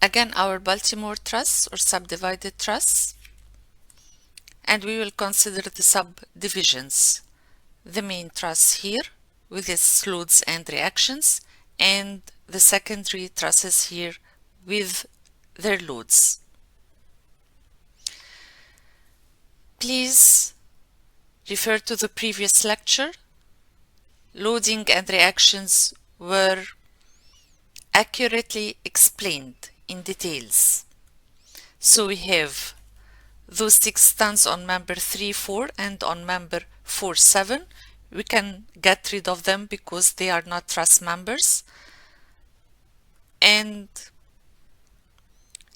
Again, our Baltimore truss or subdivided truss, and we will consider the subdivisions. The main truss here with its loads and reactions, and the secondary trusses here with their loads. Please refer to the previous lecture. Loading and reactions were accurately explained in details. So we have those 6 tons on member 3-4 and on member 4-7. We can get rid of them because they are not truss members. And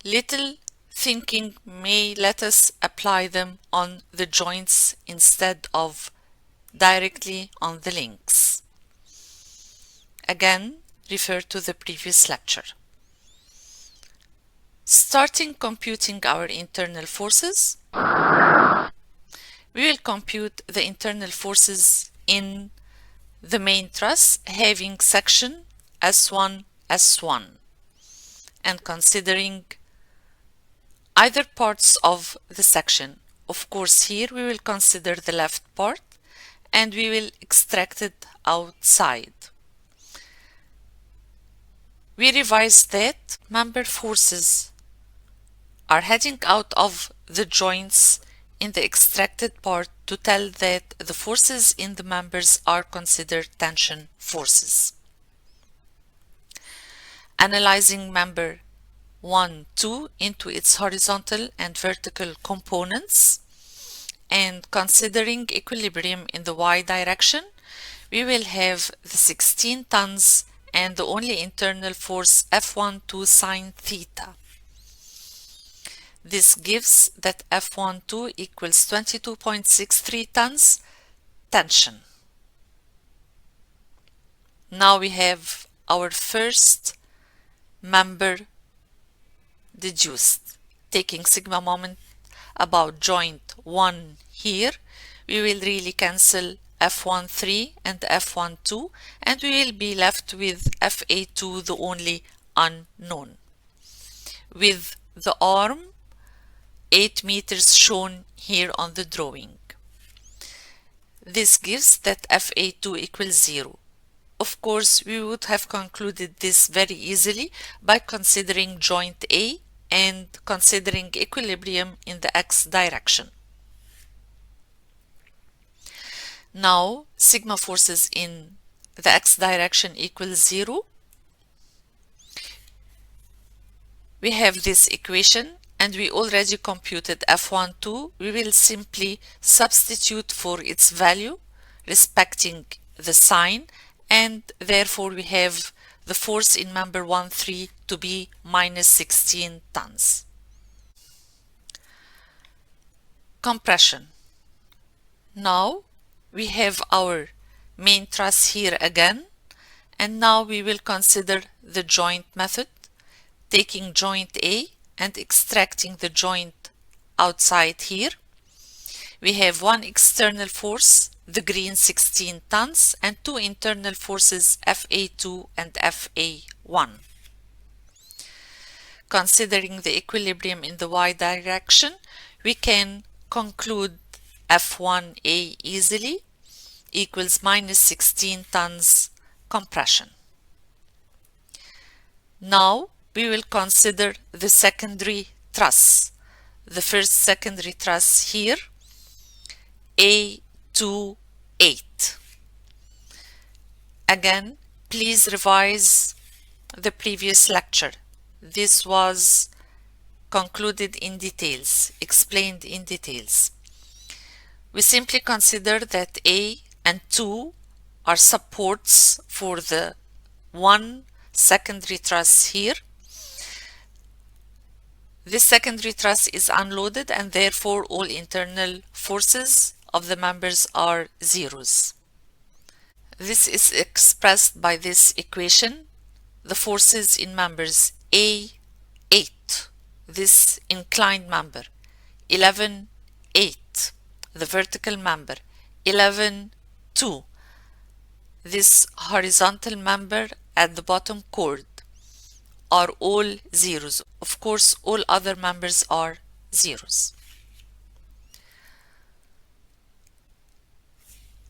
little thinking may let us apply them on the joints instead of directly on the links. Again, refer to the previous lecture. Starting computing our internal forces, we will compute the internal forces in the main truss having section S1, S1, and considering either parts of the section. Of course, here we will consider the left part and we will extract it outside. We revise that member forces are heading out of the joints in the extracted part to tell that the forces in the members are considered tension forces. Analyzing member 1, 2 into its horizontal and vertical components and considering equilibrium in the y direction, we will have the 16 tons and the only internal force F12 sine theta. This gives that F12 equals 22.63 tons tension. Now we have our first member deduced. Taking sigma moment about joint 1 here, we will really cancel F13 and F12 and we will be left with FA2, the only unknown. With the arm 8 meters shown here on the drawing. This gives that FA2 equals 0. Of course, we would have concluded this very easily by considering joint A and considering equilibrium in the x direction. Now, sigma forces in the x direction equals 0. We have this equation and we already computed F12. We will simply substitute for its value respecting the sign, and therefore we have the force in member 1-3 to be minus 16 tons. Compression. Now we have our main truss here again, and now we will consider the joint method, taking joint A and extracting the joint outside here. We have one external force, the green 16 tons, and two internal forces FA2 and FA1. Considering the equilibrium in the y direction, we can conclude F1A easily equals minus 16 tons compression. Now we will consider the secondary truss. The first secondary truss here, A28. Again, please revise the previous lecture. This was concluded in details, explained in details. We simply consider that A and 2 are supports for the one secondary truss here. This secondary truss is unloaded and therefore all internal forces of the members are zeros. This is expressed by this equation. The forces in members A8, this inclined member, 11, 8, the vertical member, 11, 2, this horizontal member at the bottom chord are all zeros. Of course, all other members are zeros.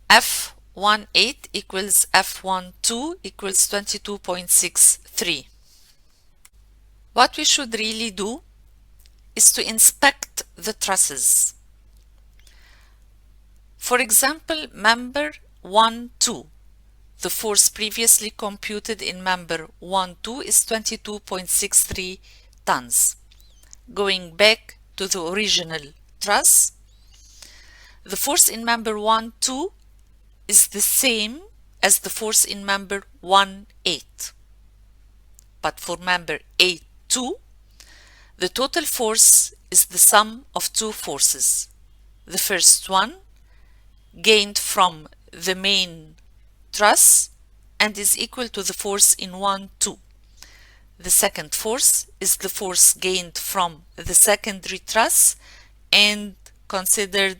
F18 equals F12 equals 22.63. What we should really do is to inspect the trusses. For example, member 1, 2. The force previously computed in member 1, 2 is 22.63 tons. Going back to the original truss, the force in member 1, 2 is the same as the force in member 1, 8. But for member 8, 2, the total force is the sum of two forces. The first one gained from the main truss and is equal to the force in 1, 2. The second force is the force gained from the secondary truss and considered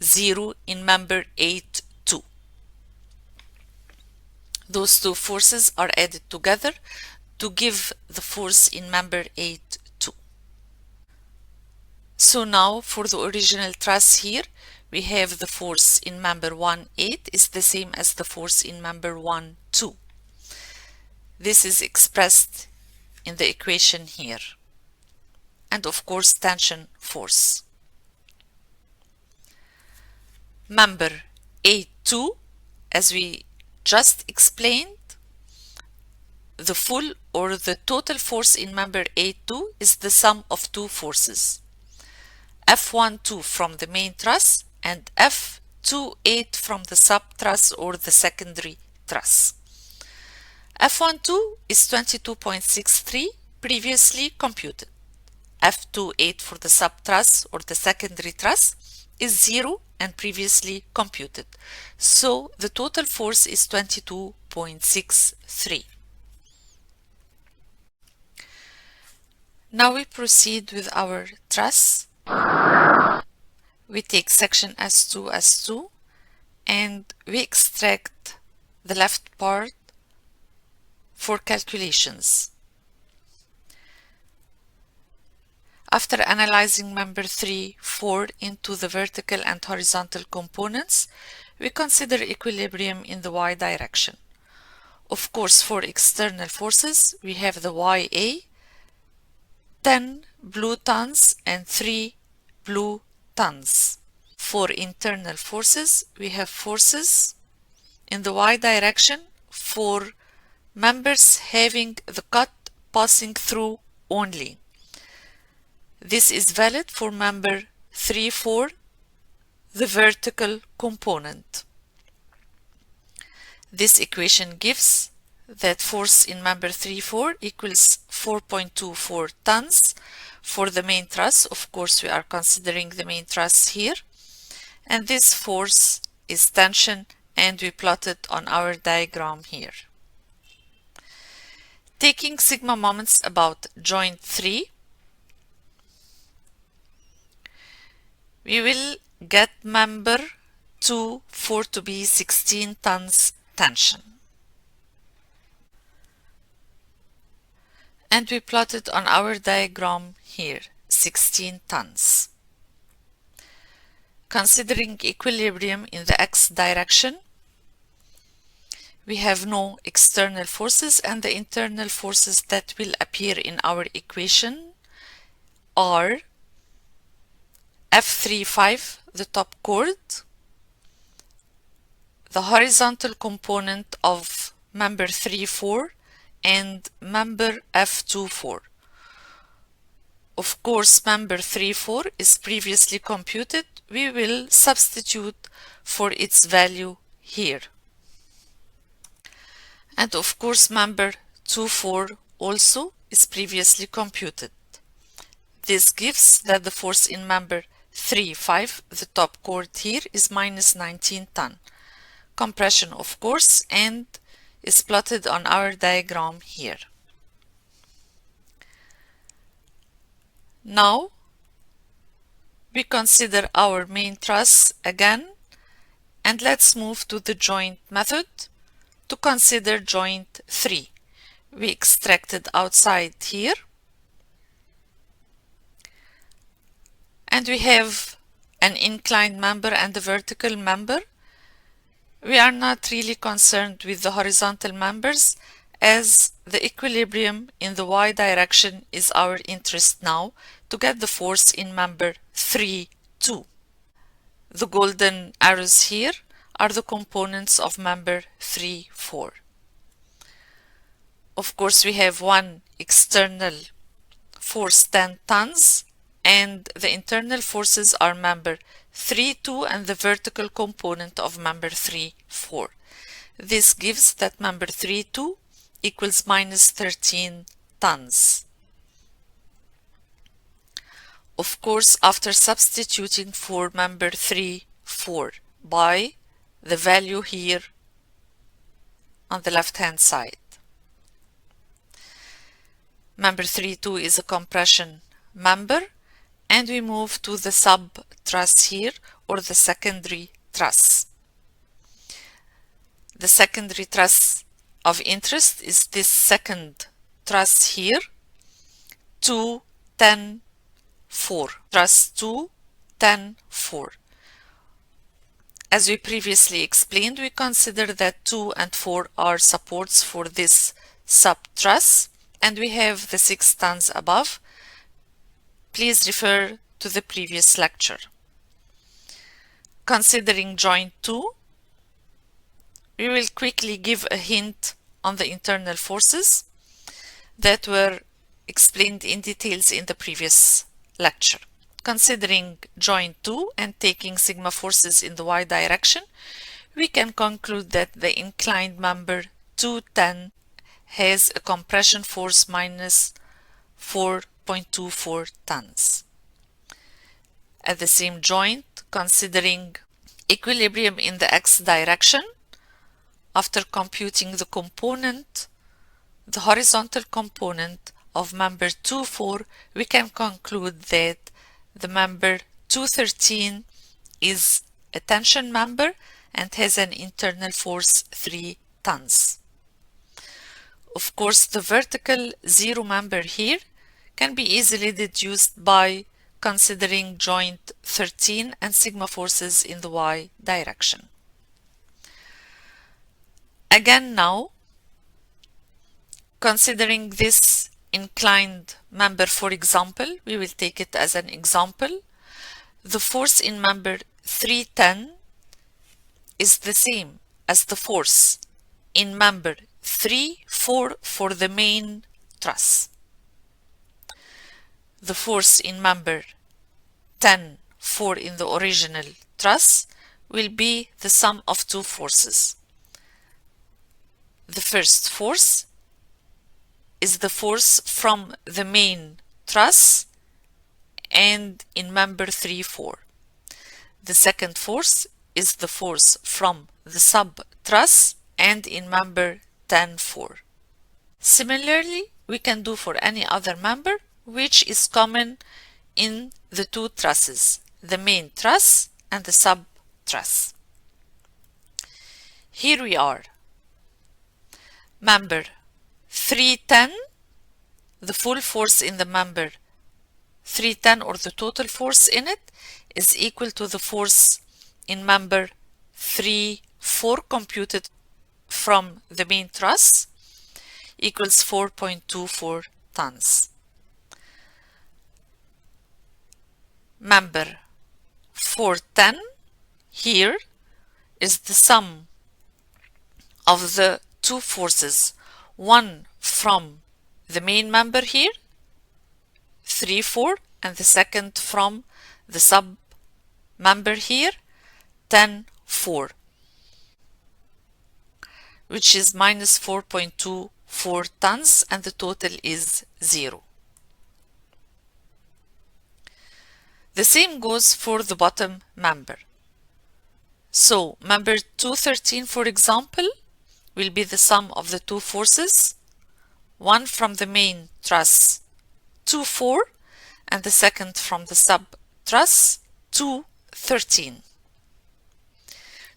0 in member 8, 2. Those two forces are added together to give the force in member 8, 2. So now for the original truss here, we have the force in member 1, 8 is the same as the force in member 1, 2. This is expressed in the equation here. And of course, tension force. Member 8, 2, as we just explained, the full or the total force in member 8, 2 is the sum of two forces. F12 from the main truss and F28 from the sub-truss or the secondary truss. F12 is 22.63 previously computed. F28 for the sub-truss or the secondary truss is 0 and previously computed. So the total force is 22.63. Now we proceed with our truss. We take section S2, S2, and we extract the left part for calculations. After analyzing member 3, 4 into the vertical and horizontal components, we consider equilibrium in the y direction. Of course, for external forces, we have the YA, 10 blue tons and 3 blue tons. For internal forces, we have forces in the y direction for members having the cut passing through only. This is valid for member 3, 4, the vertical component. This equation gives that force in member 3, 4 equals 4.24 tons for the main truss. Of course, we are considering the main truss here. And this force is tension, and we plot it on our diagram here. Taking sigma moments about joint 3, we will get member 2, 4 to be 16 tons tension. And we plot it on our diagram here, 16 tons. Considering equilibrium in the x direction, we have no external forces, and the internal forces that will appear in our equation are F35, the top chord, the horizontal component of member 3, 4, and member F24. Of course, member 3, 4 is previously computed. We will substitute for its value here. And of course, member 2, 4 also is previously computed. This gives that the force in member 3, 5, the top chord here, is minus 19 ton. Compression, of course, and is plotted on our diagram here. Now, we consider our main truss again, and let's move to the joint method to consider joint 3. we extracted outside here, and we have an inclined member and a vertical member. We are not really concerned with the horizontal members, as the equilibrium in the y direction is our interest now to get the force in member 3, 2. The golden arrows here are the components of member 3, 4. Of course, we have one external force 10 tons, and the internal forces are member 3, 2 and the vertical component of member 3, 4. This gives that member 3, 2 equals minus 13 tons. Of course, after substituting for member 3, 4 by the value here on the left hand side. Member 3, 2 is a compression member, and we move to the sub-truss here, or the secondary truss. The secondary truss of interest is this second truss here, 2, 10, 4. Truss 2, 10, 4. As we previously explained, we consider that 2 and 4 are supports for this sub-truss, and we have the 6 tons above. Please refer to the previous lecture. Considering joint 2, we will quickly give a hint on the internal forces that were explained in details in the previous lecture. Considering joint 2 and taking sigma forces in the y direction, we can conclude that the inclined member 210 has a compression force minus 4.24 tons. At the same joint, considering equilibrium in the x direction, after computing the component, the horizontal component of member 2,4, we can conclude that the member 213 is a tension member and has an internal force 3 tons. Of course, the vertical zero member here can be easily deduced by considering joint 13 and sigma forces in the y direction. Again now, considering this inclined member, for example, we will take it as an example. The force in member 310 is the same as the force in member 3, 4 for the main truss. The force in member 10, 4 in the original truss will be the sum of two forces. The first force is the force from the main truss and in member 3, 4. The second force is the force from the sub-truss and in member 10, 4. Similarly, we can do for any other member which is common in the two trusses, the main truss and the sub-truss. Here we are. Member 310, the full force in the member 310 or the total force in it is equal to the force in member 3, 4 computed from the main truss equals 4.24 tons. Member 410 here is the sum of the two forces, one from the main member here, 3, 4, and the second from the sub member here, 10, 4, which is minus 4.24 tons, and the total is 0. The same goes for the bottom member. So member 213, for example, will be the sum of the two forces, one from the main truss 2, 4, and the second from the sub truss 2, 13.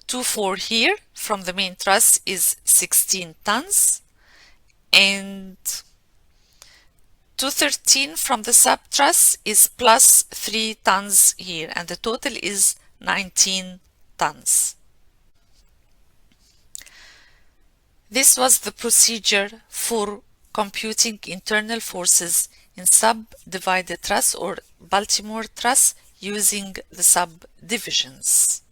2, 4 here from the main truss is 16 tons, and 213 from the subtruss is plus 3 tons here, and the total is 19 tons. This was the procedure for computing internal forces in subdivided truss or Baltimore truss using the subdivisions.